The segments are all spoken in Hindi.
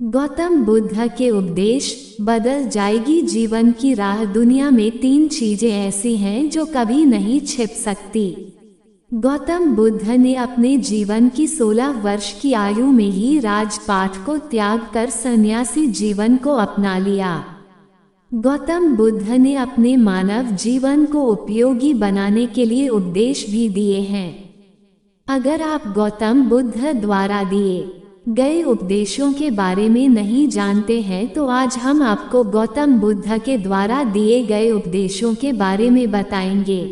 गौतम बुद्ध के उपदेश बदल जाएगी जीवन की राह। दुनिया में 3 चीजें ऐसी हैं जो कभी नहीं छिप सकती। गौतम बुद्ध ने अपने जीवन की 16 वर्ष की आयु में ही राजपाट को त्याग कर सन्यासी जीवन को अपना लिया। गौतम बुद्ध ने अपने मानव जीवन को उपयोगी बनाने के लिए उपदेश भी दिए हैं। अगर आप गौतम बुद्ध द्वारा दिए गए उपदेशों के बारे में नहीं जानते हैं तो आज हम आपको गौतम बुद्ध के द्वारा दिए गए उपदेशों के बारे में बताएंगे।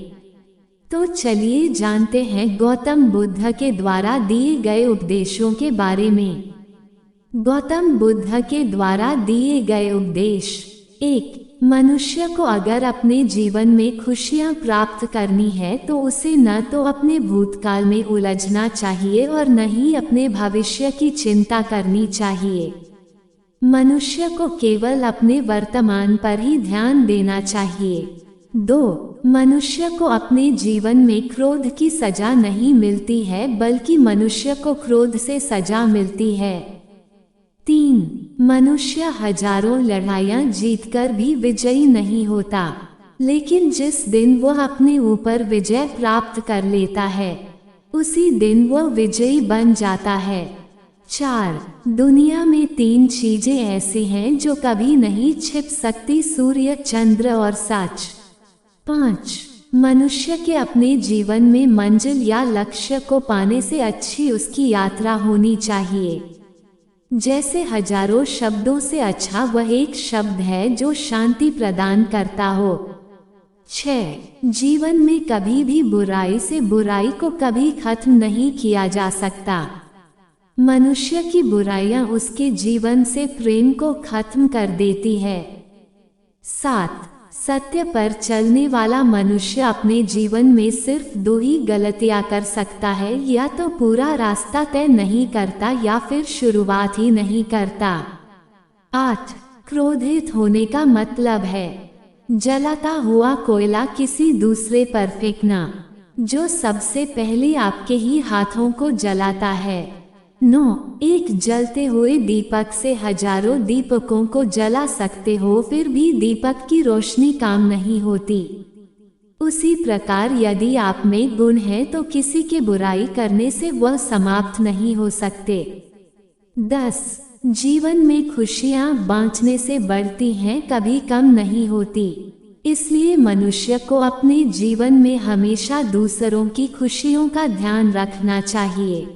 तो चलिए जानते हैं गौतम बुद्ध के द्वारा दिए गए उपदेशों के बारे में। गौतम बुद्ध के द्वारा दिए गए उपदेश। 1. मनुष्य को अगर अपने जीवन में खुशियां प्राप्त करनी है तो उसे न तो अपने भूतकाल में उलझना चाहिए और न ही अपने भविष्य की चिंता करनी चाहिए। मनुष्य को केवल अपने वर्तमान पर ही ध्यान देना चाहिए। 2. मनुष्य को अपने जीवन में क्रोध की सजा नहीं मिलती है बल्कि मनुष्य को क्रोध से सजा मिलती है। 3. मनुष्य हजारों लड़ाइयाँ जीतकर भी विजयी नहीं होता, लेकिन जिस दिन वह अपने ऊपर विजय प्राप्त कर लेता है उसी दिन वह विजयी बन जाता है। 4. दुनिया में 3 चीजें ऐसी हैं जो कभी नहीं छिप सकती, सूर्य, चंद्र और सच। 5. मनुष्य के अपने जीवन में मंजिल या लक्ष्य को पाने से अच्छी उसकी यात्रा होनी चाहिए। जैसे हजारों शब्दों से अच्छा वह एक शब्द है जो शांति प्रदान करता हो। 6. जीवन में कभी भी बुराई से बुराई को कभी खत्म नहीं किया जा सकता। मनुष्य की बुराइयां उसके जीवन से प्रेम को खत्म कर देती है। 7. सत्य पर चलने वाला मनुष्य अपने जीवन में सिर्फ 2 ही गलतियां कर सकता है, या तो पूरा रास्ता तय नहीं करता या फिर शुरुआत ही नहीं करता। 8. क्रोधित होने का मतलब है जलाता हुआ कोयला किसी दूसरे पर फेंकना, जो सबसे पहले आपके ही हाथों को जलाता है। 9. एक जलते हुए दीपक से हजारों दीपकों को जला सकते हो, फिर भी दीपक की रोशनी काम नहीं होती। उसी प्रकार यदि आप में गुण है तो किसी के बुराई करने से वह समाप्त नहीं हो सकते। 10. जीवन में खुशियां बांटने से बढ़ती हैं, कभी कम नहीं होती। इसलिए मनुष्य को अपने जीवन में हमेशा दूसरों की खुशियों का ध्यान रखना चाहिए।